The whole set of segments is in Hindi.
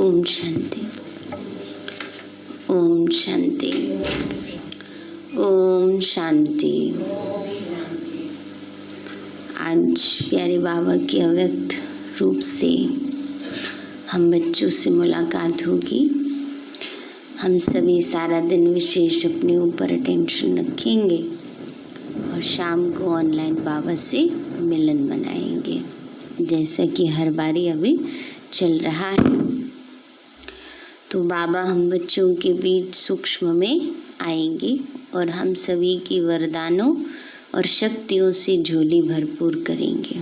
ओम शांति, ओम शांति, ओम शांति। आज प्यारे बाबा के अव्यक्त रूप से हम बच्चों से मुलाकात होगी। हम सभी सारा दिन विशेष अपने ऊपर अटेंशन रखेंगे और शाम को ऑनलाइन बाबा से मिलन मनाएंगे, जैसा कि हर बारी अभी चल रहा है। तो बाबा हम बच्चों के बीच सूक्ष्म में आएंगे और हम सभी की वरदानों और शक्तियों से झोली भरपूर करेंगे।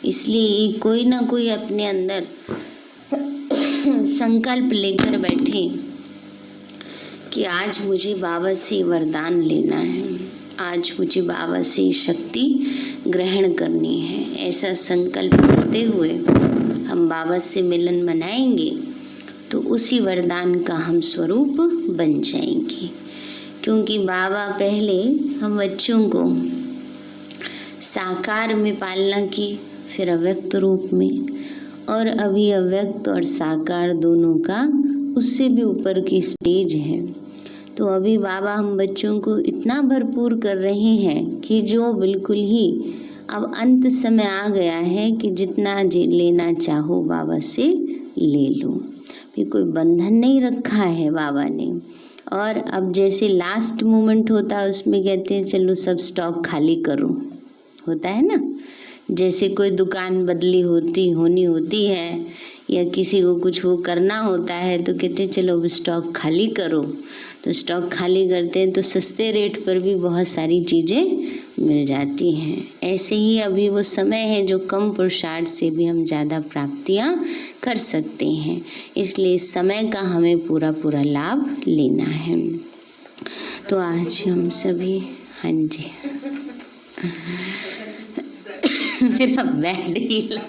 इसलिए कोई ना कोई अपने अंदर संकल्प लेकर बैठे कि आज मुझे बाबा से वरदान लेना है, आज मुझे बाबा से शक्ति ग्रहण करनी है। ऐसा संकल्प करते हुए हम बाबा से मिलन मनाएंगे तो उसी वरदान का हम स्वरूप बन जाएंगे। क्योंकि बाबा पहले हम बच्चों को साकार में पालना की, फिर अव्यक्त रूप में, और अभी अव्यक्त और साकार दोनों का उससे भी ऊपर की स्टेज है। तो अभी बाबा हम बच्चों को इतना भरपूर कर रहे हैं कि जो बिल्कुल ही अब अंत समय आ गया है कि जितना लेना चाहो बाबा से ले लो। फिर कोई बंधन नहीं रखा है बाबा ने। और अब जैसे लास्ट मोमेंट होता है उसमें कहते हैं चलो सब स्टॉक खाली करो, होता है ना। जैसे कोई दुकान बदली होनी होती है या किसी को कुछ वो करना होता है तो कहते हैं चलो अब स्टॉक खाली करो। तो स्टॉक खाली करते हैं तो सस्ते रेट पर भी बहुत सारी चीज़ें मिल जाती हैं। ऐसे ही अभी वो समय है जो कम पुरुषार्थ से भी हम ज़्यादा प्राप्तियां कर सकते हैं। इसलिए इस समय का हमें पूरा पूरा लाभ लेना है। तो आज हम सभी, हाँ जी मेरा बेड हिला।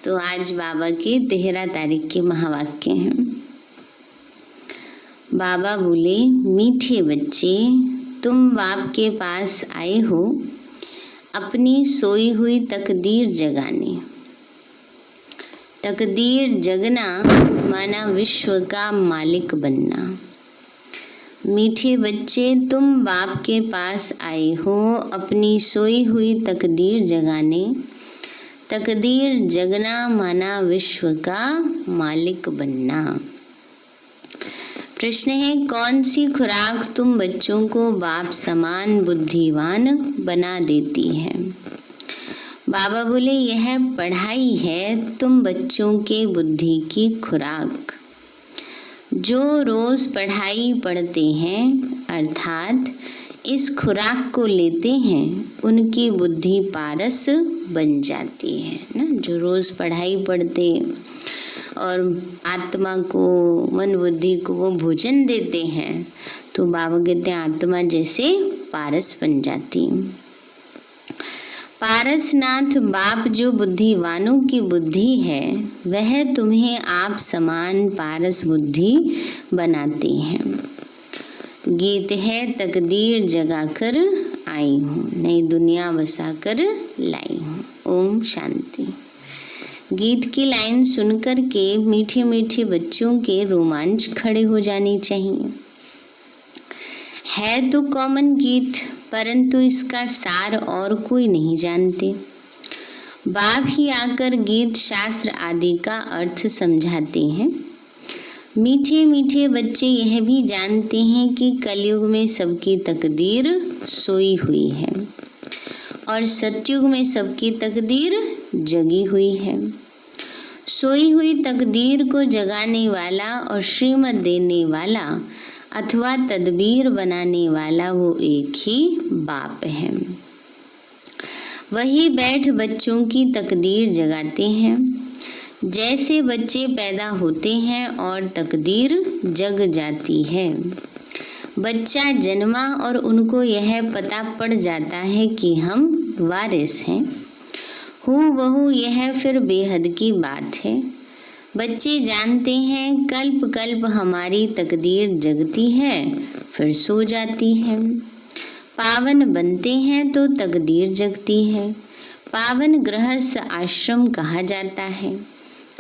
तो आज बाबा के 13 तारीख के महावाक्य हैं। बाबा बोले, मीठे बच्चे, तुम बाप के पास आए हो अपनी सोई हुई तकदीर जगाने। तकदीर जगना माना विश्व का मालिक बनना। मीठे बच्चे, तुम बाप के पास आए हो अपनी सोई हुई तकदीर जगाने। तकदीर जगना माना विश्व का मालिक बनना। प्रश्न है, कौन सी खुराक तुम बच्चों को बाप समान बुद्धिवान बना देती है? बाबा बोले, यह पढ़ाई है तुम बच्चों के बुद्धि की खुराक। जो रोज पढ़ाई पढ़ते हैं अर्थात इस खुराक को लेते हैं, उनकी बुद्धि पारस बन जाती है ना। जो रोज पढ़ाई पढ़ते और आत्मा को, मन बुद्धि को वो भोजन देते हैं तो बाबा कहते हैं आत्मा जैसे पारस बन जाती। पारसनाथ बाप जो बुद्धिवानों की बुद्धि है वह तुम्हें आप समान पारस बुद्धि बनाते हैं। गीत है, तकदीर जगाकर आई हूँ, नई दुनिया बसाकर लाई हूँ। ओम शांति। गीत की लाइन सुनकर के मीठे मीठे बच्चों के रोमांच खड़े हो जाने चाहिए। है तो कॉमन गीत, परंतु इसका सार और कोई नहीं जानते। बाप ही आकर गीत शास्त्र आदि का अर्थ समझाते हैं। मीठे मीठे बच्चे यह भी जानते हैं कि कलयुग में सबकी तकदीर सोई हुई है और सतयुग में सबकी तकदीर जगी हुई है। सोई हुई तकदीर को जगाने वाला और श्रीमत देने वाला अथवा तदबीर बनाने वाला वो एक ही बाप है। वही बैठ बच्चों की तकदीर जगाते हैं। जैसे बच्चे पैदा होते हैं और तकदीर जग जाती है। बच्चा जन्मा और उनको यह पता पड़ जाता है कि हम वारिस हैं। हूबहू यह फिर बेहद की बात है। बच्चे जानते हैं कल्प कल्प हमारी तकदीर जगती है फिर सो जाती है। पावन बनते हैं तो तकदीर जगती है, पावन गृहस्थ आश्रम कहा जाता है।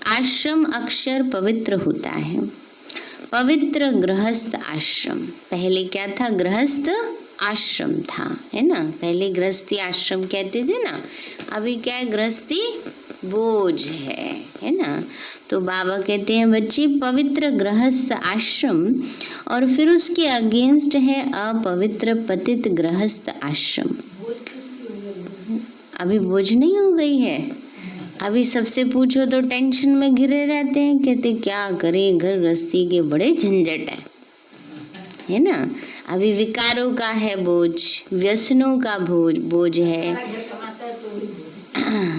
आश्रम अक्षर पवित्र होता है। पवित्र गृहस्थ आश्रम। पहले क्या था? गृहस्थ आश्रम था, है ना। पहले गृहस्थी आश्रम कहते थे ना, अभी क्या है? गृहस्थी बोझ है ना। तो बाबा कहते हैं बच्चे पवित्र गृहस्थ आश्रम, और फिर उसके अगेंस्ट है अपवित्र पतित गृहस्थ आश्रम। अभी बोझ नहीं हो गई है। अभी सबसे पूछो तो टेंशन में घिरे रहते हैं, कहते क्या करें, घर गृहस्थी के बड़े झंझट है ना। अभी विकारों का है बोझ, व्यसनों का बोझ है।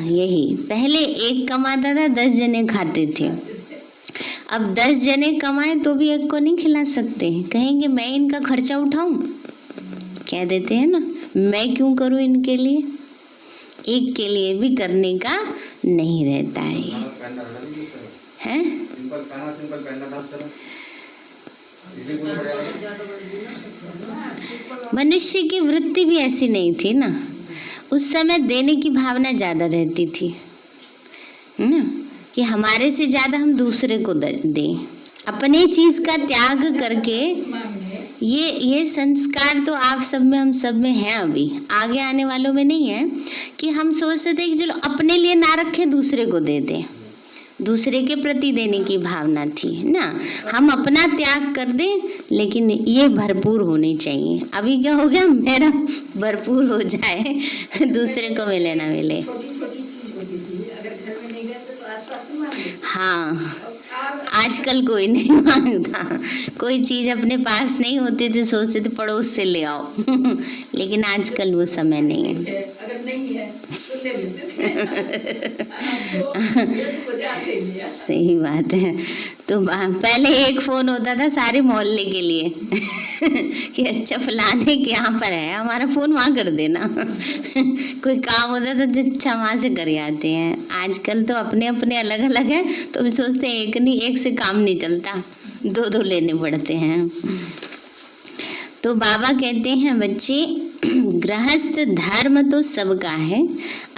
यही पहले एक कमाता था, 10 जने खाते थे। अब 10 जने कमाए तो भी एक को नहीं खिला सकते, कहेंगे मैं इनका खर्चा उठाऊं, कह देते हैं ना, मैं क्यों करूं इनके लिए। एक के लिए भी करने का नहीं रहता है। मनुष्य की वृत्ति भी ऐसी नहीं थी ना, उस समय देने की भावना ज्यादा रहती थी, है ना, कि हमारे से ज्यादा हम दूसरे को दें, अपने चीज का त्याग करके। ये संस्कार तो आप सब में, हम सब में है, अभी आगे आने वालों में नहीं है, कि हम सोचते थे कि चलो अपने लिए ना रखे, दूसरे को दे दें। दूसरे के प्रति देने की भावना थी ना, हम अपना त्याग कर दें, लेकिन ये भरपूर होने चाहिए। अभी क्या हो गया? मेरा भरपूर हो जाए, दूसरे को मिले ना मिले। हाँ, आजकल कोई नहीं मांगता। कोई चीज अपने पास नहीं होती थी, सोचते थे पड़ोस से ले आओ। लेकिन आजकल वो समय नहीं है। अगर नहीं है तो ले लेते थे। सही बात है। तो पहले एक फोन होता था सारे मोहल्ले के लिए कि अच्छा फलाने के यहाँ पर है, हमारा फोन वहाँ कर देना। कोई काम होता था तो अच्छा वहाँ से कर आते हैं। आजकल तो अपने अपने अलग अलग है, तो भी सोचते हैं एक नहीं, एक से काम नहीं चलता, 2 लेने पड़ते हैं। तो बाबा कहते हैं बच्चे गृहस्थ धर्म तो सबका है,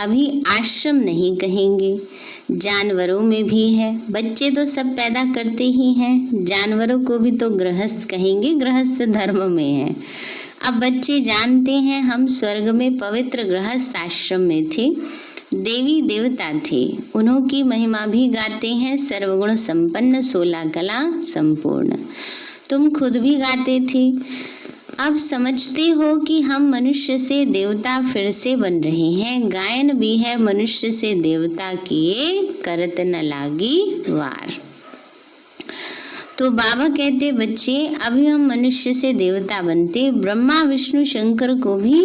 अभी आश्रम नहीं कहेंगे। जानवरों में भी है, बच्चे तो सब पैदा करते ही हैं, जानवरों को भी तो गृहस्थ कहेंगे, गृहस्थ धर्म में है। अब बच्चे जानते हैं हम स्वर्ग में पवित्र गृहस्थ आश्रम में थे, देवी देवता थे, उन्हों की महिमा भी गाते हैं, सर्वगुण संपन्न 16 कला संपूर्ण। तुम खुद भी गाते थे, अब समझते हो कि हम मनुष्य से देवता फिर से बन रहे हैं। गायन भी है मनुष्य से देवता किए, करत न लागी वार। तो बाबा कहते बच्चे अभी हम मनुष्य से देवता बनते, ब्रह्मा विष्णु शंकर को भी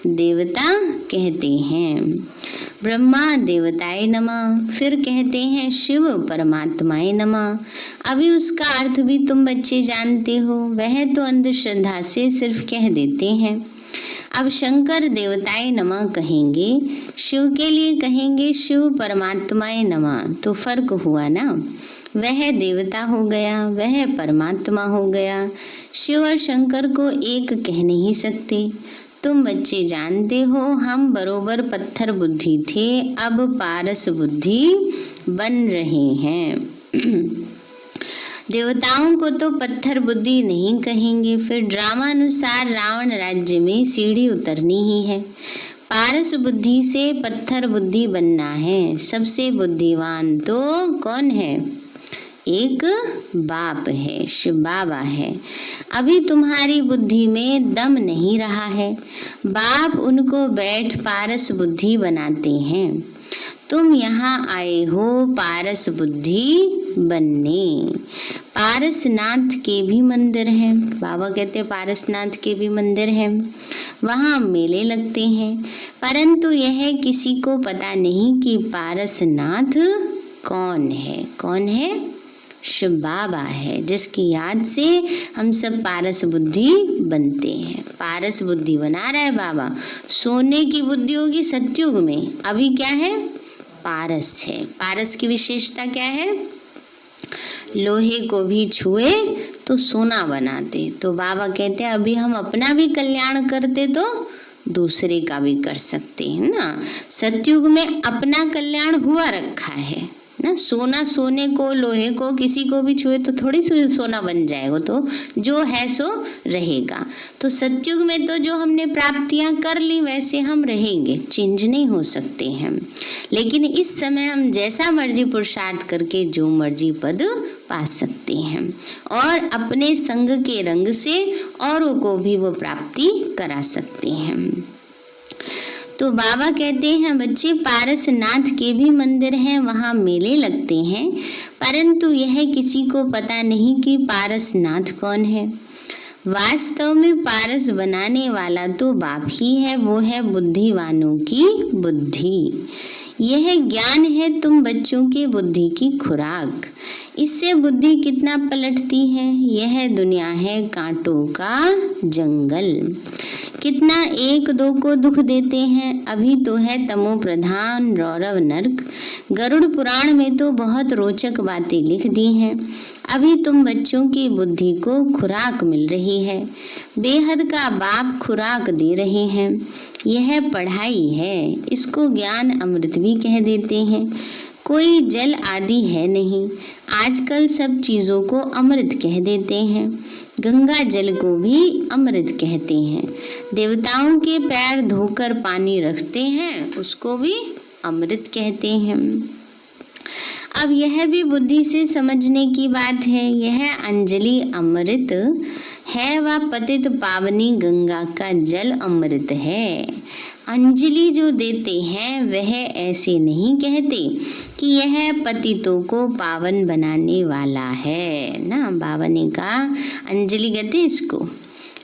देवता कहते हैं। ब्रह्मा देवताय नमः, फिर कहते हैं शिव परमात्माय नमः। अभी उसका अर्थ भी तुम बच्चे जानते हो, वह तो अंधश्रद्धा से सिर्फ कह देते हैं। अब शंकर देवताय नमः कहेंगे, शिव के लिए कहेंगे शिव परमात्माय नमः, तो फर्क हुआ ना, वह देवता हो गया, वह परमात्मा हो गया। शिव और शंकर को एक कह नहीं सकते। तुम बच्चे जानते हो हम बरोबर पत्थर बुद्धि थे, अब पारस बुद्धि बन रहे हैं। देवताओं को तो पत्थर बुद्धि नहीं कहेंगे, फिर ड्रामा अनुसार रावण राज्य में सीढ़ी उतरनी ही है। पारस बुद्धि से पत्थर बुद्धि बनना है। सबसे बुद्धिवान तो कौन है? एक बाप है, शिव बाबा है। अभी तुम्हारी बुद्धि में दम नहीं रहा है, बाप उनको बैठ पारस बुद्धि बनाते हैं। तुम यहाँ आए हो पारस बुद्धि बनने। पारसनाथ के भी मंदिर हैं, बाबा कहते हैं पारसनाथ के भी मंदिर हैं, वहाँ मेले लगते हैं, परंतु यह किसी को पता नहीं कि पारसनाथ कौन है। कौन है? शिव बाबा है, जिसकी याद से हम सब पारस बुद्धि बनते हैं। पारस बुद्धि बना रहा है बाबा। सोने की बुद्धि होगी सतयुग में, अभी क्या है? पारस है। पारस की विशेषता क्या है? लोहे को भी छुए तो सोना बनाते। तो बाबा कहते हैं अभी हम अपना भी कल्याण करते तो दूसरे का भी कर सकते हैं ना। सतयुग में अपना कल्याण हुआ रखा है ना। सोना सोने को, लोहे को, किसी को भी छुए तो थोड़ी सी सोना बन जाएगा, तो जो है सो रहेगा। तो सतयुग में तो जो हमने प्राप्तियां कर ली वैसे हम रहेंगे, चेंज नहीं हो सकते हैं। लेकिन इस समय हम जैसा मर्जी पुरुषार्थ करके जो मर्जी पद पा सकते हैं और अपने संग के रंग से औरों को भी वो प्राप्ति करा सकते हैं। तो बाबा कहते हैं बच्चे, पारसनाथ के भी मंदिर हैं, वहाँ मेले लगते हैं, परंतु यह किसी को पता नहीं कि पारसनाथ कौन है। वास्तव में पारस बनाने वाला तो बाप ही है, वो है बुद्धिवानों की बुद्धि। यह ज्ञान है तुम बच्चों के बुद्धि की खुराक। इससे बुद्धि कितना पलटती है। यह दुनिया है कांटों का जंगल, कितना एक दो को दुख देते हैं। अभी तो है तमो प्रधान रौरव नर्क। गरुड़ पुराण में तो बहुत रोचक बातें लिख दी हैं। अभी तुम बच्चों की बुद्धि को खुराक मिल रही है, बेहद का बाप खुराक दे रहे हैं। यह पढ़ाई है, इसको ज्ञान अमृत भी कह देते हैं। कोई जल आदि है नहीं, आजकल सब चीजों को अमृत कह देते हैं। गंगा जल को भी अमृत कहते हैं। देवताओं के पैर धोकर पानी रखते हैं, उसको भी अमृत कहते हैं। अब यह भी बुद्धि से समझने की बात है। यह अंजलि अमृत है व पतित पावनी गंगा का जल अमृत है। अंजलि जो देते हैं वह ऐसे नहीं कहते कि यह पतितों को पावन बनाने वाला है ना। बाबा ने कहा अंजलि कहते हैं इसको।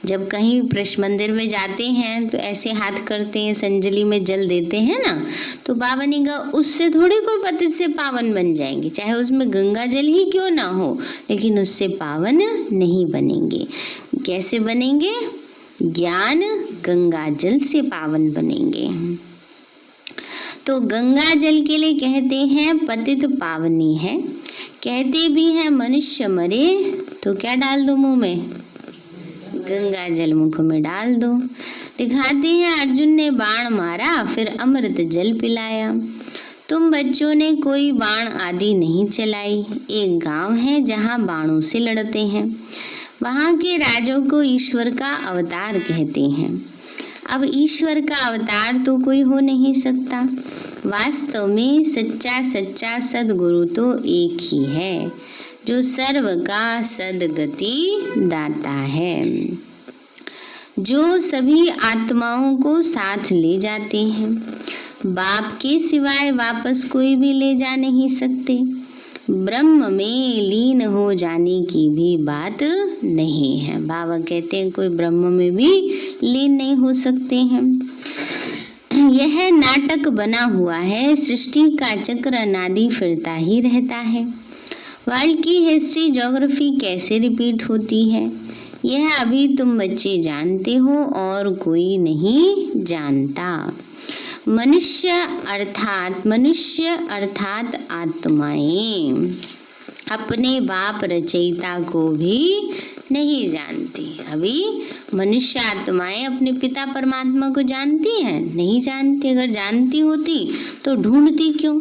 जब कहीं कृष्ण मंदिर में जाते हैं तो ऐसे हाथ करते हैं, संजलि में जल देते हैं ना, तो बाबा ने कहा उससे थोड़ी कोई पतित से पावन बन जाएंगे, चाहे उसमें गंगा जल ही क्यों ना हो, लेकिन उससे पावन नहीं बनेंगे। कैसे बनेंगे? ज्ञान गंगा जल से पावन बनेंगे। तो गंगा जल के लिए कहते हैं पतित पावनी है। कहते भी हैं मनुष्य मरे तो क्या डाल दो मुंह में? गंगा जल मुख में डाल दो। दिखाते हैं अर्जुन ने बाण मारा फिर अमृत जल पिलाया। तुम बच्चों ने कोई बाण आदि नहीं चलाई। एक गांव है जहां बाणों से लड़ते हैं। वहां के राजों को ईश्वर का अवतार कहते हैं। अब ईश्वर का अवतार तो कोई हो नहीं सकता। वास्तव में सच्चा सच्चा सद्गुरु तो एक ही है, जो सर्व का सद्गति दाता है, जो सभी आत्माओं को साथ ले जाते हैं। बाप के सिवाय वापस कोई भी ले जा नहीं सकते। ब्रह्म में लीन हो जाने की भी बात नहीं है। बाबा कहते हैं कोई ब्रह्म में भी लीन नहीं हो सकते हैं। यह नाटक बना हुआ है, सृष्टि का चक्र अनादि फिरता ही रहता है। वर्ल्ड की हिस्ट्री ज्योग्राफी कैसे रिपीट होती है, यह अभी तुम बच्चे जानते हो और कोई नहीं जानता। मनुष्य अर्थात आत्माएं अपने बाप रचयिता को भी नहीं जानती। अभी मनुष्य आत्माएं अपने पिता परमात्मा को जानती हैं? नहीं जानती। अगर जानती होती तो ढूंढती क्यों?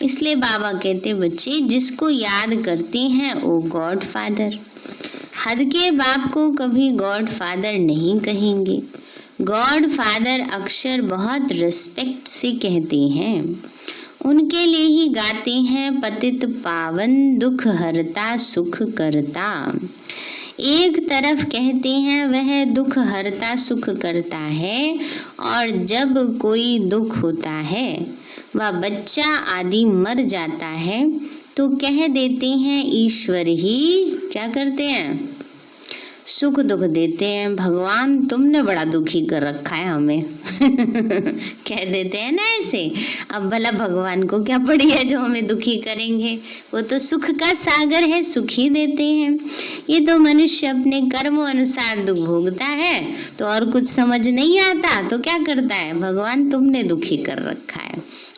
इसलिए बाबा कहते बच्चे जिसको याद करते हैं वो गॉड फादर। हद के बाप को कभी गॉड फादर नहीं कहेंगे। गॉड फादर अक्षर बहुत रिस्पेक्ट से कहते हैं। उनके लिए ही गाते हैं पतित पावन दुख हरता सुख करता। एक तरफ कहते हैं वह दुख हरता सुख करता है, और जब कोई दुख होता है वह बच्चा आदि मर जाता है तो कह देते हैं ईश्वर ही क्या करते हैं? सुख दुख देते हैं। भगवान तुमने बड़ा दुखी कर रखा है हमें कह देते हैं ना ऐसे। अब भला भगवान को क्या पड़ी है जो हमें दुखी करेंगे? वो तो सुख का सागर है, सुख ही देते हैं। ये तो मनुष्य अपने कर्मों अनुसार दुख भोगता है, तो और कुछ समझ नहीं आता तो क्या करता है? भगवान तुमने दुखी कर रखा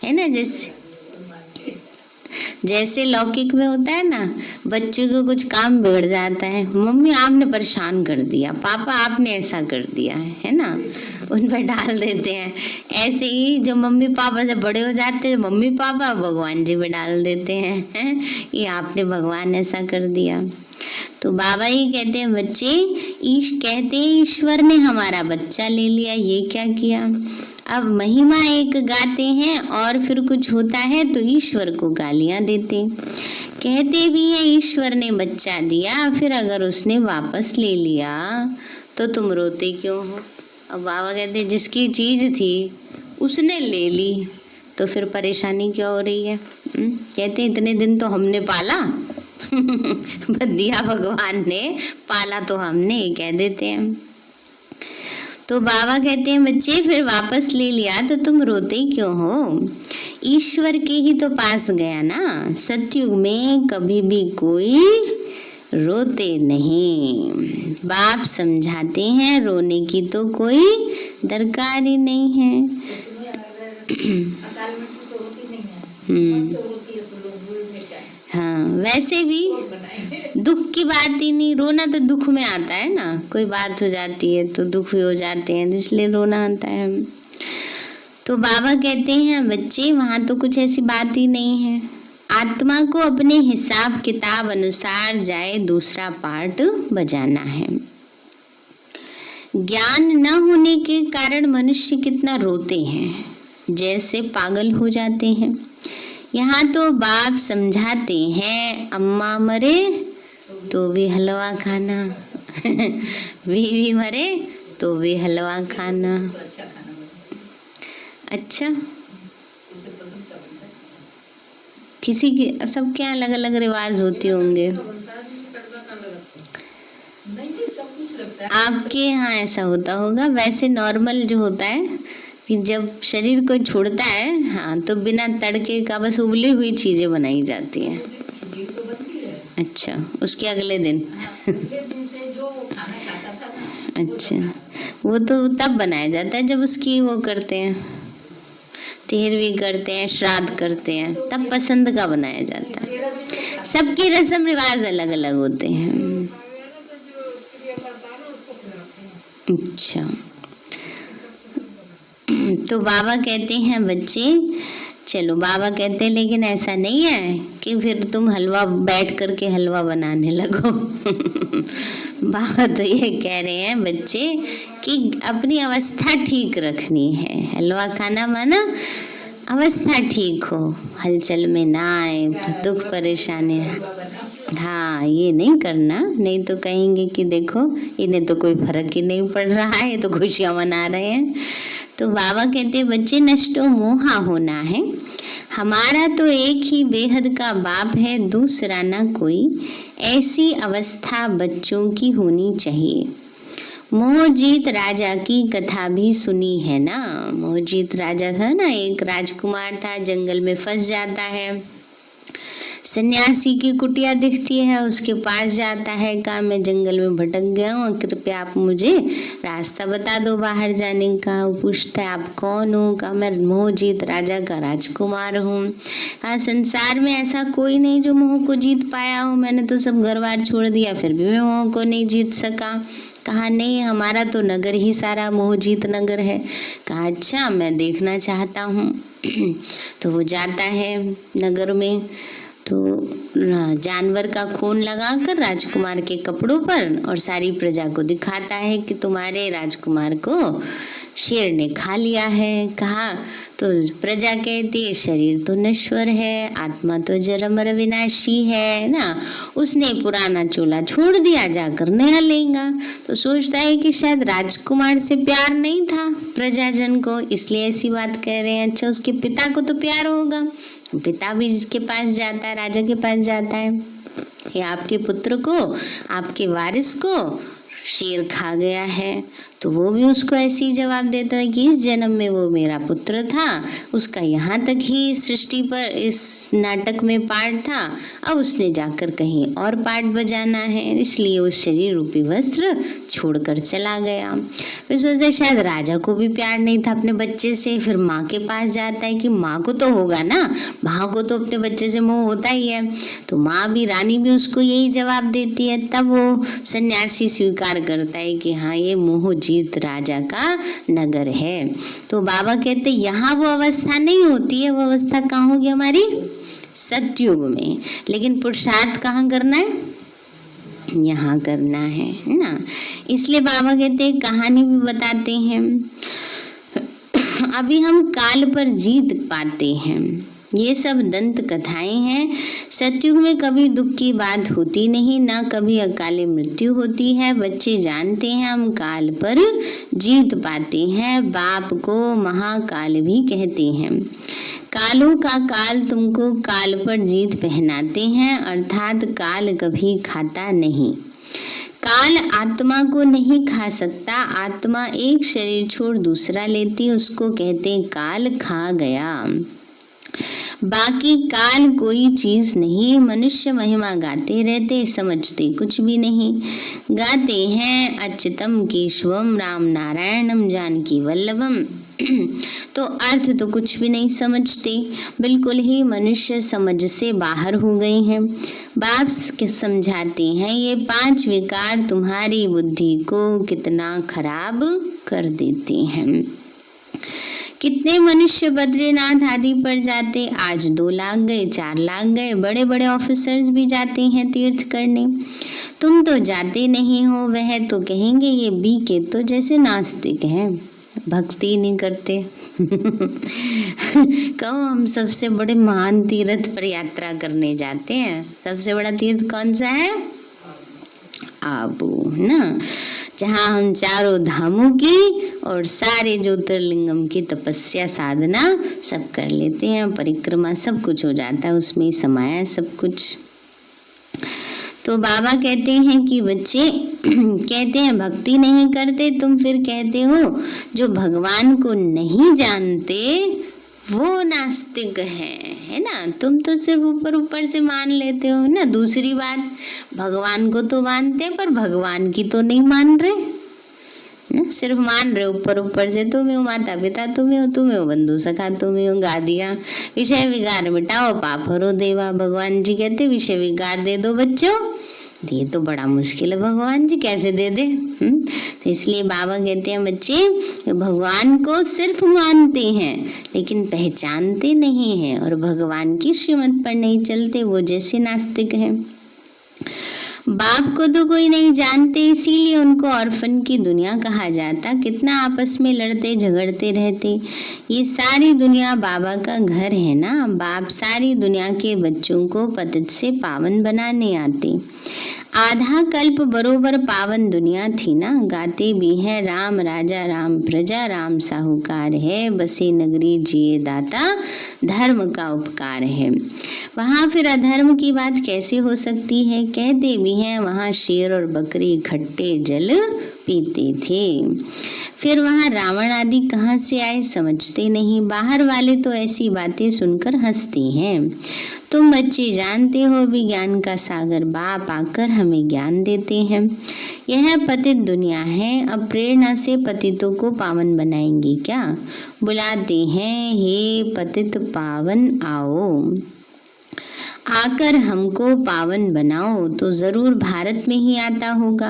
है ना। जैसे लौकिक में होता है ना, बच्चे को कुछ काम बिगड़ जाता है, मम्मी आपने परेशान कर दिया, पापा आपने ऐसा कर दिया है ना। उन पर डाल देते हैं। ऐसे ही जो मम्मी पापा से बड़े हो जाते हैं, मम्मी पापा भगवान जी पे डाल देते हैं ये आपने भगवान ऐसा कर दिया। तो बाबा ही कहते हैं बच्चे कहते हैं ईश्वर ने हमारा बच्चा ले लिया, ये क्या किया। अब महिमा एक गाते हैं और फिर कुछ होता है तो ईश्वर को गालियां देते। कहते भी हैं ईश्वर ने बच्चा दिया, फिर अगर उसने वापस ले लिया तो तुम रोते क्यों हो। अब बाबा कहते हैं जिसकी चीज थी उसने ले ली तो फिर परेशानी क्या हो रही है। कहते इतने दिन तो हमने पाला दिया भगवान ने, पाला तो हमने, कह देते हैं। तो बाबा कहते हैं बच्चे फिर वापस ले लिया तो तुम रोते क्यों हो। ईश्वर के ही तो पास गया ना। सतयुग में कभी भी कोई रोते नहीं। बाप समझाते हैं रोने की तो कोई दरकार ही नहीं है। हाँ, वैसे भी दुख की बात ही नहीं, रोना तो दुख में आता है ना, कोई बात हो जाती है तो दुख हो जाते हैं, इसलिए रोना आता है। तो बाबा कहते हैं बच्चे वहां तो कुछ ऐसी बात ही नहीं है। आत्मा को अपने हिसाब किताब अनुसार जाए दूसरा पार्ट बजाना है। ज्ञान न होने के कारण मनुष्य कितना रोते हैं, जैसे पागल हो जाते हैं। यहाँ तो बाप समझाते हैं अम्मा मरे तो भी हलवा खाना बीवी मरे तो भी हलवा खाना। अच्छा, किसी के सबके अलग अलग रिवाज होते होंगे। आपके यहाँ ऐसा होता होगा। वैसे नॉर्मल जो होता है कि जब शरीर को छोड़ता है, हाँ, तो बिना तड़के का बस उबली हुई चीजें बनाई जाती हैं। अच्छा, उसके अगले दिन अच्छा, वो तो तब बनाया जाता है जब उसकी वो करते हैं, तेरहवीं करते हैं, श्राद्ध करते हैं, तब पसंद का बनाया जाता है। सबके रस्म रिवाज अलग अलग होते हैं। अच्छा, तो बाबा कहते हैं बच्चे चलो, बाबा कहते हैं लेकिन ऐसा नहीं है कि फिर तुम हलवा बैठ करके हलवा बनाने लगो बाबा तो ये कह रहे हैं बच्चे कि अपनी अवस्था ठीक रखनी है। हलवा खाना माना अवस्था ठीक हो, हलचल में ना आए, दुख परेशानी। हाँ, ये नहीं करना, नहीं तो कहेंगे कि देखो इन्हें तो कोई फर्क ही नहीं पड़ रहा है, ये तो खुशियां मना रहे हैं। तो बाबा कहते हैं बच्चे नष्टो मोहा होना है। हमारा तो एक ही बेहद का बाप है, दूसरा ना कोई। ऐसी अवस्था बच्चों की होनी चाहिए। मोहजीत राजा की कथा भी सुनी है ना। मोहजीत राजा था ना, एक राजकुमार था, जंगल में फंस जाता है। सन्यासी की कुटिया दिखती है, उसके पास जाता है, कहा मैं जंगल में भटक गया हूँ, कृपया आप मुझे रास्ता बता दो बाहर जाने का। वो पूछता है आप कौन हो। कहा मैं मोहजीत राजा का राजकुमार हूँ। कहा संसार में ऐसा कोई नहीं जो मोह को जीत पाया हो, मैंने तो सब घर बार छोड़ दिया फिर भी मैं मोह को नहीं जीत सका। कहा नहीं, हमारा तो नगर ही सारा मोहजीत नगर है। कहा अच्छा, मैं देखना चाहता हूँ तो वो जाता है नगर में, तो जानवर का खून लगाकर राजकुमार के कपड़ों पर और सारी प्रजा को दिखाता है कि तुम्हारे राजकुमार को शेर ने खा लिया है। कहा तो प्रजा कहती है शरीर तो नश्वर है, आत्मा तो जरमर विनाशी है ना, उसने पुराना चोला छोड़ दिया, जाकर नया लेगा। तो सोचता है कि शायद राजकुमार से प्यार नहीं था प्रजाजन को, इसलिए ऐसी बात कह रहे हैं। अच्छा, उसके पिता को तो प्यार होगा। पिता भी इसके पास जाता है, राजा के पास जाता है, ये आपके पुत्र को, आपके वारिस को शेर खा गया है। तो वो भी उसको ऐसे ही जवाब देता है कि इस जन्म में वो मेरा पुत्र था, उसका यहाँ तक ही सृष्टि पर इस नाटक में पार्ट था, अब उसने जाकर कहीं और पार्ट बजाना है, इसलिए उस शरीर रूपी वस्त्र छोड़कर चला गया। फिर सोचते शायद राजा को भी प्यार नहीं था अपने बच्चे से। फिर माँ के पास जाता है कि माँ को तो होगा ना, माँ को तो अपने बच्चे से मोह होता ही है। तो माँ भी, रानी भी उसको यही जवाब देती है। तब वो सन्यासी स्वीकार स्वीकार करता है कि हाँ ये मोहजीत राजा का नगर है। तो बाबा कहते यहाँ वो अवस्था नहीं होती है, वो अवस्था कहाँ होगी हमारी सतयुग में। लेकिन पुरुषार्थ कहाँ करना है, यहाँ करना है ना। इसलिए बाबा कहते हैं, कहानी भी बताते हैं, अभी हम काल पर जीत पाते हैं। ये सब दंत कथाएं हैं। सतयुग में कभी दुख की बात होती नहीं, ना कभी अकाले मृत्यु होती है। बच्चे जानते हैं हम काल पर जीत पाते हैं। बाप को महाकाल भी कहते हैं। कालों का काल तुमको काल पर जीत पहनाते हैं, अर्थात काल कभी खाता नहीं। काल आत्मा को नहीं खा सकता। आत्मा एक शरीर छोड़ दूसरा लेती, उसको कहते काल खा गया। बाकी काल कोई चीज नहीं। मनुष्य महिमा गाते रहते, समझते कुछ भी नहीं। गाते हैं अच्युतम केशवम राम नारायणम जानकी वल्लभम, तो अर्थ तो कुछ भी नहीं समझते। बिल्कुल ही मनुष्य समझ से बाहर हो गए हैं। बाप के समझाते हैं, ये 5 विकार तुम्हारी बुद्धि को कितना खराब कर देते हैं। कितने मनुष्य बद्रीनाथ आदि पर जाते, आज 2 लाख गए, 4 लाख गए। बड़े बड़े ऑफिसर्स भी जाते हैं तीर्थ करने। तुम तो जाते नहीं हो। वह तो कहेंगे ये बी के तो जैसे नास्तिक हैं, भक्ति नहीं करते। कहो हम सबसे बड़े महान तीर्थ पर यात्रा करने जाते हैं। सबसे बड़ा तीर्थ कौन सा है? आबू ना, जहाँ हम चारों धामों की और सारे ज्योतिर्लिंगम की तपस्या साधना सब कर लेते हैं। परिक्रमा सब कुछ हो जाता है, उसमें समाया सब कुछ। तो बाबा कहते हैं कि बच्चे कहते हैं भक्ति नहीं करते, तुम फिर कहते हो जो भगवान को नहीं जानते वो नास्तिक है ना। तुम तो सिर्फ ऊपर ऊपर से मान लेते हो ना। दूसरी बात, भगवान को तो मानते हैं पर भगवान की तो नहीं मान रहे ना, सिर्फ मान रहे ऊपर ऊपर से। तुम्हें हो माता पिता, तुम्हें हो बंधु सखा, तुम्हें हो गा दिया। विषय विकार मिटाओ पाप हरो देवा। भगवान जी कहते विषय विकार दे दो बच्चों। ये तो बड़ा मुश्किल है, भगवान जी कैसे दे दे। तो इसलिए बाबा कहते हैं बच्चे भगवान को सिर्फ मानते हैं लेकिन पहचानते नहीं हैं, और भगवान की श्रीमत पर नहीं चलते, वो जैसे नास्तिक हैं। बाप को तो कोई नहीं जानते, इसीलिए उनको ऑर्फन की दुनिया कहा जाता। कितना आपस में लड़ते झगड़ते रहते। ये सारी दुनिया बाबा का घर है ना। बाप सारी दुनिया के बच्चों को पतित से पावन बनाने आते। आधा कल्प बरोबर पावन दुनिया थी ना। गाते भी हैं राम राजा राम प्रजा, राम साहूकार है, बसे नगरी जिए दाता, धर्म का उपकार है। वहाँ फिर अधर्म की बात कैसे हो सकती है। कहते भी हैं वहाँ शेर और बकरी खट्टे जल पीते थे। फिर वहाँ रावण आदि कहाँ से आए समझते नहीं। बाहर वाले तो ऐसी बातें सुनकर हंसते हैं। तुम बच्चे जानते हो विज्ञान का सागर बाप आकर हमें ज्ञान देते हैं। यह पतित दुनिया है, अब प्रेरणा से पतितों को पावन बनाएंगे क्या। बुलाते हैं हे पतित पावन आओ, आकर हमको पावन बनाओ। तो जरूर भारत में ही आता होगा।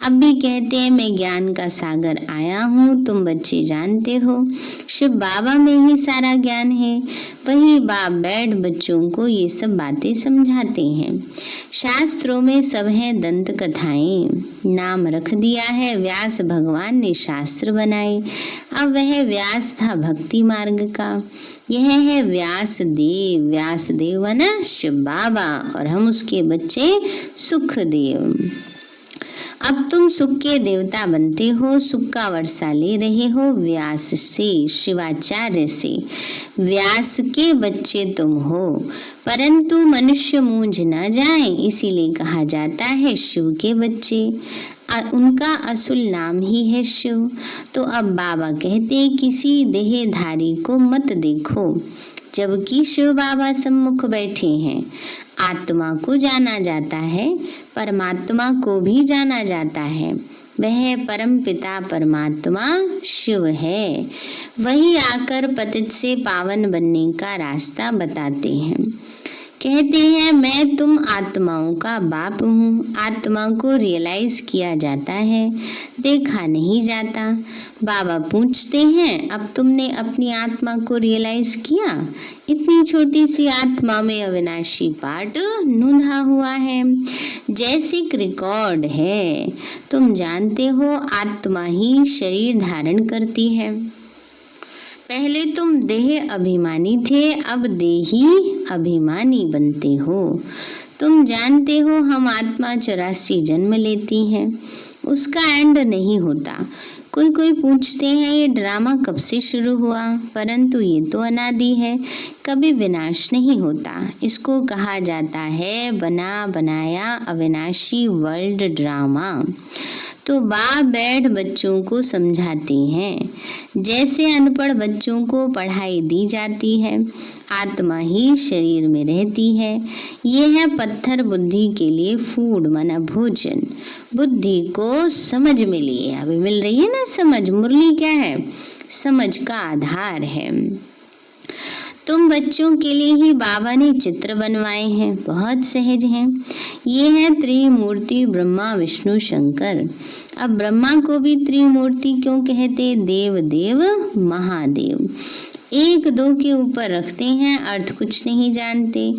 अब भी कहते हैं मैं ज्ञान का सागर आया हूँ, तुम बच्चे जानते हो शिव बाबा में ही सारा ज्ञान है। वही बाप बैठ बच्चों को ये सब बातें समझाते हैं। शास्त्रों में सब है दंत कथाएं, नाम रख दिया है व्यास भगवान ने शास्त्र बनाए। अब वह व्यास था भक्ति मार्ग का, यह है व्यासदेव। व्यासदेव ना शिव बाबा, और हम उसके बच्चे सुखदेव। अब तुम सुख के देवता बनते हो, सुख का वर्षा ले रहे हो व्यास से, शिवाचार्य से। व्यास के बच्चे तुम हो, परंतु मनुष्य मूंझ न जाए, इसीलिए कहा जाता है शिव के बच्चे। उनका असुल नाम ही है शिव। तो अब बाबा कहते किसी देहधारी को मत देखो, जबकि शिव बाबा सम्मुख बैठे हैं। आत्मा को जाना जाता है, परमात्मा को भी जाना जाता है। वह परम पिता परमात्मा शिव है। वही आकर पतित से पावन बनने का रास्ता बताते हैं। कहते हैं मैं तुम आत्माओं का बाप हूँ। आत्मा को रियलाइज किया जाता है, देखा नहीं जाता। बाबा पूछते हैं अब तुमने अपनी आत्मा को रियलाइज किया? इतनी छोटी सी आत्मा में अविनाशी पार्ट नूंधा हुआ है, जैसे एक रिकॉर्ड है। तुम जानते हो आत्मा ही शरीर धारण करती है। पहले तुम देह अभिमानी थे, अब देही अभिमानी बनते हो। तुम जानते हो हम आत्मा 84 जन्म लेती हैं, उसका एंड नहीं होता। कोई पूछते हैं ये ड्रामा कब से शुरू हुआ, परंतु ये तो अनादि है, कभी विनाश नहीं होता। इसको कहा जाता है बना बनाया अविनाशी वर्ल्ड ड्रामा। तो बाप बैठ बच्चों को समझाते हैं, जैसे अनपढ़ बच्चों को पढ़ाई दी जाती है। आत्मा ही शरीर में रहती है। ये है पत्थर बुद्धि के लिए फूड माना भोजन। बुद्धि को समझ मिली है, अभी मिल रही है ना समझ। मुरली क्या है? समझ का आधार है। तुम बच्चों के लिए ही बाबा ने चित्र बनवाए हैं, बहुत सहज हैं। ये है त्रिमूर्ति ब्रह्मा विष्णु शंकर। अब ब्रह्मा को भी त्रिमूर्ति क्यों कहते? देव देव महादेव। एक दो के ऊपर रखते हैं, अर्थ कुछ नहीं जानते।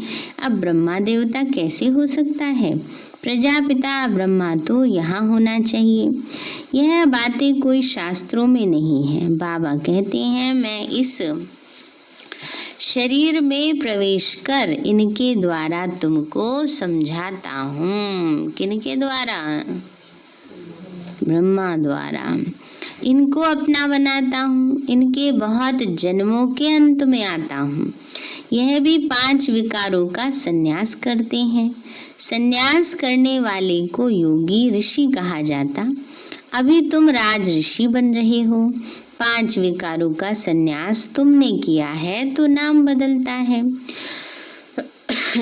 अब ब्रह्मा देवता कैसे हो सकता है? प्रजापिता ब्रह्मा तो यहाँ होना चाहिए। यह बातें कोई शास्त्रों में नहीं है। बाबा कहते हैं मैं इस शरीर में प्रवेश कर इनके द्वारा तुमको समझाता हूँ। किनके द्वारा? ब्रह्मा द्वारा। इनको अपना बनाता हूँ, इनके बहुत जन्मों के अंत में आता हूँ। यह भी 5 विकारों का संन्यास करते हैं। संन्यास करने वाले को योगी ऋषि कहा जाता। अभी तुम राज ऋषि बन रहे हो। 5 विकारों का संन्यास तुमने किया है तो नाम बदलता है।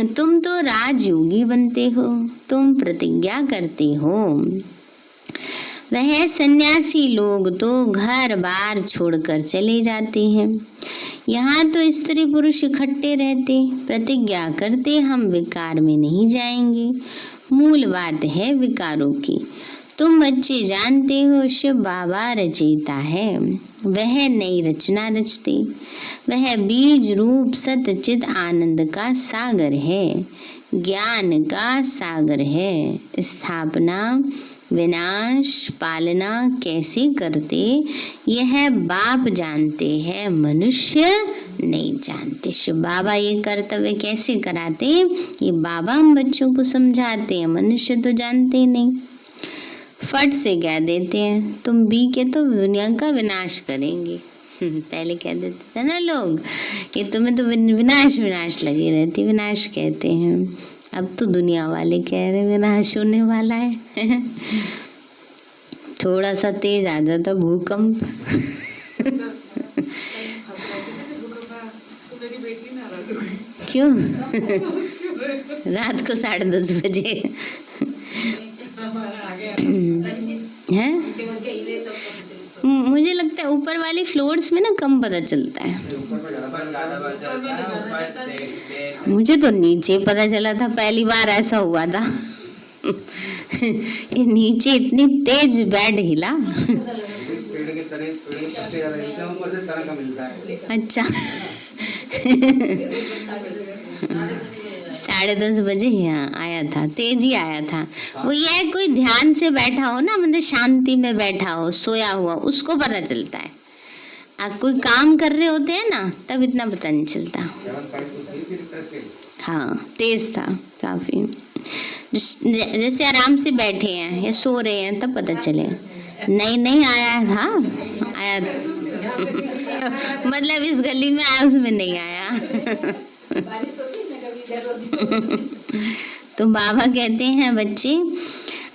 तुम तो राजयोगी बनते हो, तुम प्रतिज्ञा करते हो। वह सन्यासी लोग तो घर बार छोड़कर चले जाते हैं। यहाँ तो स्त्री पुरुष इकट्ठे रहते, प्रतिज्ञा करते हम विकार में नहीं जाएंगे। मूल बात है विकारों की। तुम बच्चे जानते हो शिव बाबा रचयिता है, वह नई रचना रचते। वह बीज रूप सत चित आनंद का सागर है, ज्ञान का सागर है। स्थापना विनाश पालना कैसे करते यह बाप जानते हैं, मनुष्य नहीं जानते। शिव बाबा ये कर्तव्य कैसे कराते ये बाबा हम बच्चों को समझाते हैं, मनुष्य तो जानते नहीं। फट से कह देते हैं तुम बी के तो दुनिया का विनाश करेंगे। पहले कह देते थे ना लोग कि तुम्हें तो विनाश विनाश लगी रहती, विनाश कहते हैं। अब तो दुनिया वाले कह रहे विनाश होने वाला है। थोड़ा सा तेज आ जाता भूकंप। क्यों? रात को 10:30 बजे है। मुझे लगता है ऊपर वाले फ्लोर्स में ना कम पता चलता है। मुझे तो नीचे पता चला था, पहली बार ऐसा हुआ था। ये नीचे इतनी तेज बेड हिला। अच्छा। 10:30 बजे यहाँ आया था, तेज ही आया था। वो ये कोई ध्यान से बैठा हो ना, मतलब शांति में बैठा हो, सोया हुआ, उसको पता चलता है। आप कोई काम कर रहे होते हैं ना तब इतना पता नहीं चलता। हाँ तेज था काफी। जैसे आराम से बैठे हैं या सो रहे हैं तब पता चले। नहीं आया था, आया था। मतलब इस गली में आया उसमें नहीं आया। तो बाबा कहते हैं बच्चे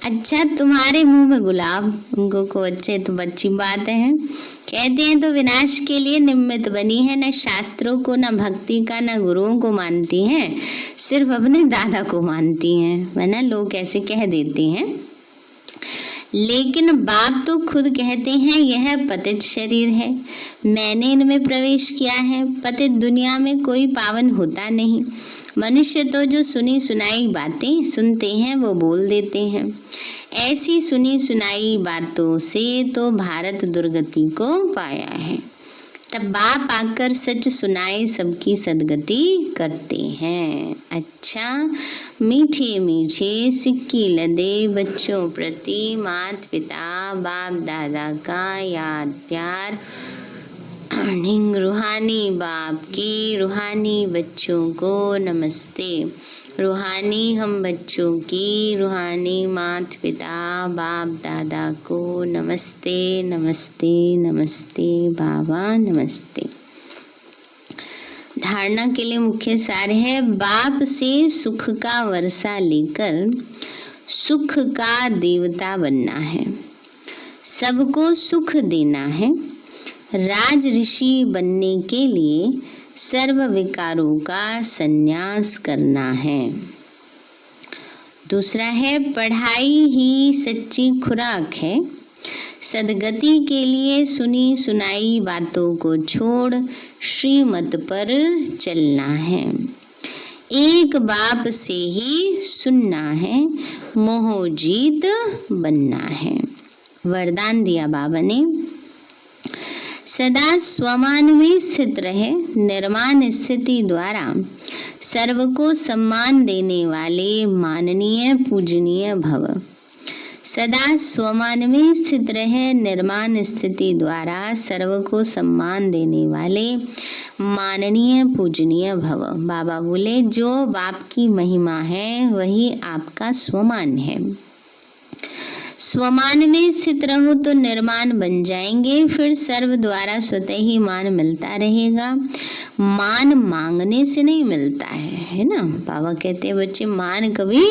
अच्छा तुम्हारे मुंह में गुलाब, उनको को अच्छे तो अच्छी बात है। कहते हैं तो विनाश के लिए निमित्त बनी है, न शास्त्रों को न भक्ति का न गुरुओं को मानती हैं, सिर्फ अपने दादा को मानती हैं। वरना लोग ऐसे कह देते हैं, लेकिन बाप तो खुद कहते हैं यह पतित शरीर है, मैंने इनमें प्रवेश किया है। पतित दुनिया में कोई पावन होता नहीं, मनुष्य तो जो सुनी सुनाई बातें सुनते हैं वो बोल देते हैं। ऐसी सुनी सुनाई बातों से तो भारत दुर्गति को पाया है। तब बाप आकर सच सुनाए सबकी सदगति करते हैं। अच्छा, मीठे मीठे सिक्की लदे बच्चों प्रति माता पिता बाप दादा का याद प्यार। रूहानी बाप की रूहानी बच्चों को नमस्ते। रूहानी हम बच्चों की रूहानी माता पिता बाप दादा को नमस्ते नमस्ते नमस्ते बाबा नमस्ते। धारणा के लिए मुख्य सार है, बाप से सुख का वर्षा लेकर सुख का देवता बनना है। सबको सुख देना है। राज ऋषि बनने के लिए सर्व विकारों का संन्यास करना है। दूसरा है, पढ़ाई ही सच्ची खुराक है। सदगति के लिए सुनी सुनाई बातों को छोड़ श्रीमत पर चलना है। एक बाप से ही सुनना है, मोहजीत बनना है। वरदान दिया बाबा ने, सदा स्वमान में स्थित रहे। निर्माण स्थिति द्वारा सर्व को सम्मान देने वाले माननीय पूजनीय भव। सदा स्वमान में स्थित रहे। निर्माण स्थिति द्वारा सर्व को सम्मान देने वाले माननीय पूजनीय भव। बाबा बोले, जो बाप की महिमा है वही आपका स्वमान है। स्वमान में स्थित रहो तो निर्माण बन जाएंगे। फिर सर्व द्वारा स्वतः ही मान मिलता रहेगा। मान मांगने से नहीं मिलता है ना। बाबा कहते हैं बच्चे, मान कभी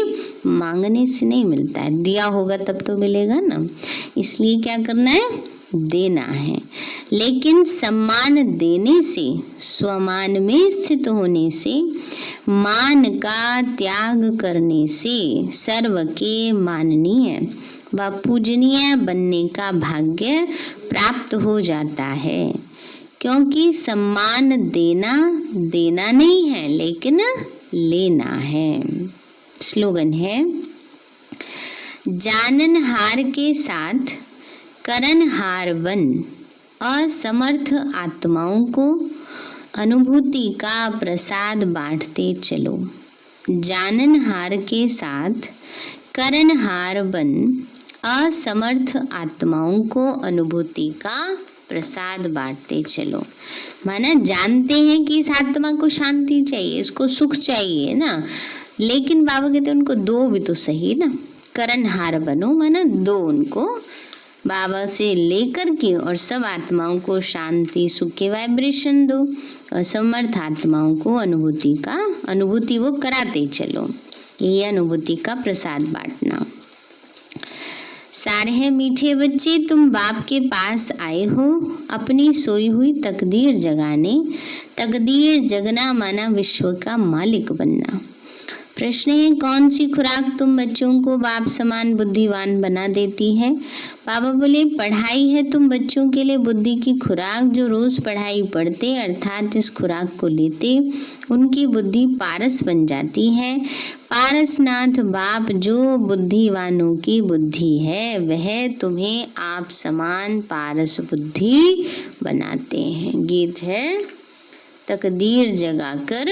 मांगने से नहीं मिलता है, दिया होगा तब तो मिलेगा ना। इसलिए क्या करना है, देना है। लेकिन सम्मान देने से, स्वमान में स्थित होने से, मान का त्याग करने से सर्व के माननीय व पूजनीय बनने का भाग्य प्राप्त हो जाता है। क्योंकि सम्मान देना नहीं है लेकिन लेना है। स्लोगन है, जाननहार के साथ करनहार बन असमर्थ आत्माओं को अनुभूति का प्रसाद बांटते चलो। जाननहार के साथ करनहार बन असमर्थ आत्माओं को अनुभूति का प्रसाद बांटते चलो। माना जानते हैं कि इस आत्मा को शांति चाहिए, इसको सुख चाहिए ना, लेकिन बाबा कहते हैं उनको दो भी तो सही ना। करनहार बनो, माना दो उनको बाबा से लेकर के, और सब आत्माओं को शांति सुख के वाइब्रेशन दो, और समर्थ आत्माओं को अनुभूति वो कराते चलो। ये अनुभूति का प्रसाद बांटना। सारे हैं, मीठे बच्चे तुम बाप के पास आए हो अपनी सोई हुई तकदीर जगाने। तकदीर जगना माना विश्व का मालिक बनना। प्रश्न है, कौन सी खुराक तुम बच्चों को बाप समान बुद्धिवान बना देती है? बाबा बोले, पढ़ाई है तुम बच्चों के लिए बुद्धि की खुराक। जो रोज पढ़ाई पढ़ते अर्थात इस खुराक को लेते, उनकी बुद्धि पारस बन जाती है। पारसनाथ बाप जो बुद्धिवानों की बुद्धि है, वह तुम्हें आप समान पारस बुद्धि बनाते हैं। गीत है, तकदीर जगा कर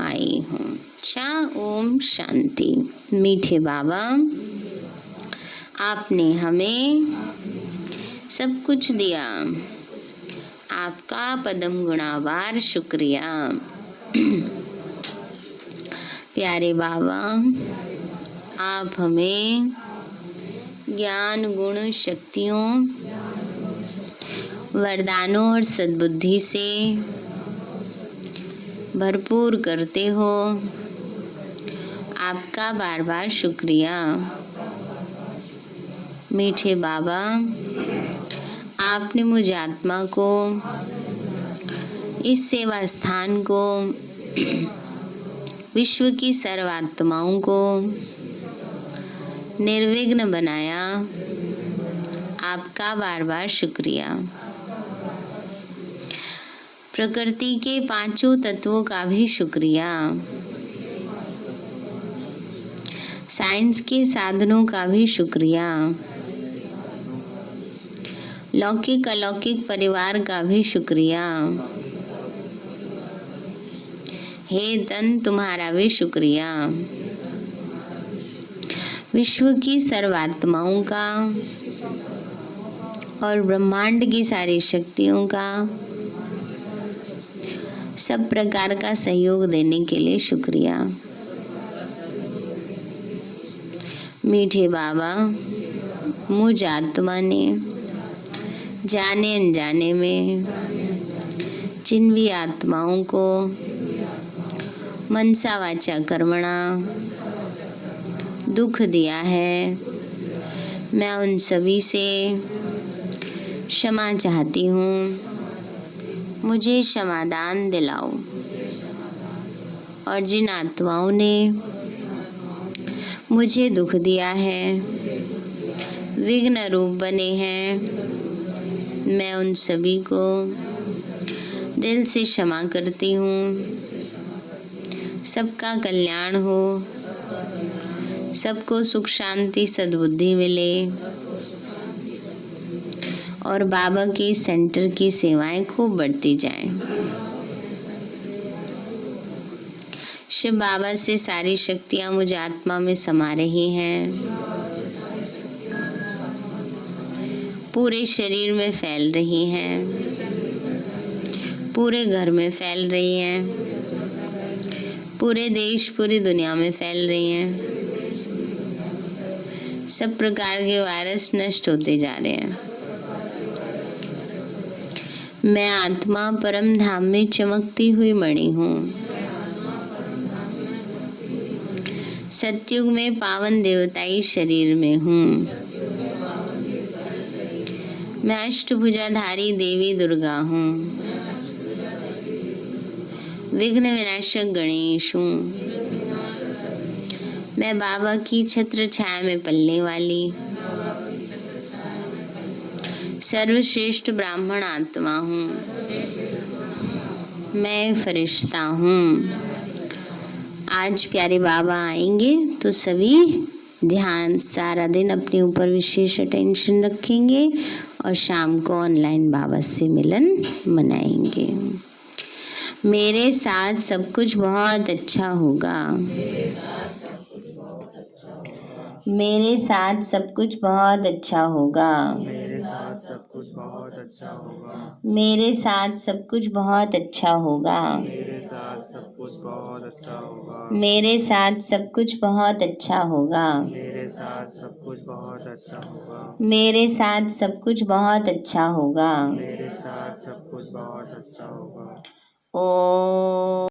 आई हूँ। अच्छा, ओम शांति। मीठे बाबा, आपने हमें सब कुछ दिया, आपका पदम गुणावार शुक्रिया। प्यारे बाबा, आप हमें ज्ञान गुण शक्तियों वरदानों और सद्बुद्धि से भरपूर करते हो। आपका बार बार शुक्रिया। मीठे बाबा, आपने मुझ आत्मा को, इस सेवा स्थान को, विश्व की सर्व आत्माओं को निर्विघ्न बनाया। आपका बार बार शुक्रिया। प्रकृति के पांचों तत्वों का भी शुक्रिया। साइंस के साधनों का भी शुक्रिया, लौकिक अलौकिक परिवार का भी शुक्रिया, हे धन तुम्हारा भी शुक्रिया, विश्व की सर्वात्माओं का और ब्रह्मांड की सारी शक्तियों का सब प्रकार का सहयोग देने के लिए शुक्रिया। मीठे बाबा, मुझ आत्मा ने जाने अनजाने में जिन भी आत्माओं को मनसा वाचा कर्मणा दुख दिया है, मैं उन सभी से क्षमा चाहती हूँ। मुझे क्षमादान दिलाओ। और जिन आत्माओं ने मुझे दुख दिया है, विघ्न रूप बने हैं, मैं उन सभी को दिल से क्षमा करती हूँ। सबका कल्याण हो, सबको सुख शांति सद्बुद्धि मिले और बाबा के सेंटर की सेवाएं खूब बढ़ती जाएं। शिव बाबा से सारी शक्तियां मुझ आत्मा में समा रही हैं, पूरे शरीर में फैल रही हैं, पूरे घर में फैल रही हैं, पूरे देश पूरी दुनिया में फैल रही हैं। सब प्रकार के वायरस नष्ट होते जा रहे हैं। मैं आत्मा परम धाम में चमकती हुई मणि हूँ। सतयुग में पावन देवताई शरीर में हूँ। मैं अष्टभुजाधारी देवी दुर्गा हूँ। विघ्न विनाशक गणेश हूँ। मैं बाबा की छत्र छाया में पलने वाली सर्वश्रेष्ठ ब्राह्मण आत्मा हूँ। मैं फरिश्ता हूँ। आज प्यारे बाबा आएंगे तो सभी ध्यान सारा दिन अपने ऊपर विशेष अटेंशन रखेंगे और शाम को ऑनलाइन बाबा से मिलन मनाएंगे। मेरे साथ सब कुछ बहुत अच्छा होगा। मेरे साथ सब कुछ बहुत अच्छा होगा। मेरे साथ सब कुछ बहुत अच्छा होगा। मेरे साथ सब कुछ बहुत अच्छा होगा। मेरे साथ सब कुछ बहुत अच्छा होगा। मेरे साथ सब कुछ बहुत अच्छा होगा। मेरे साथ सब कुछ बहुत अच्छा होगा। मेरे साथ सब कुछ बहुत अच्छा होगा। मेरे साथ सब कुछ बहुत अच्छा होगा। ओ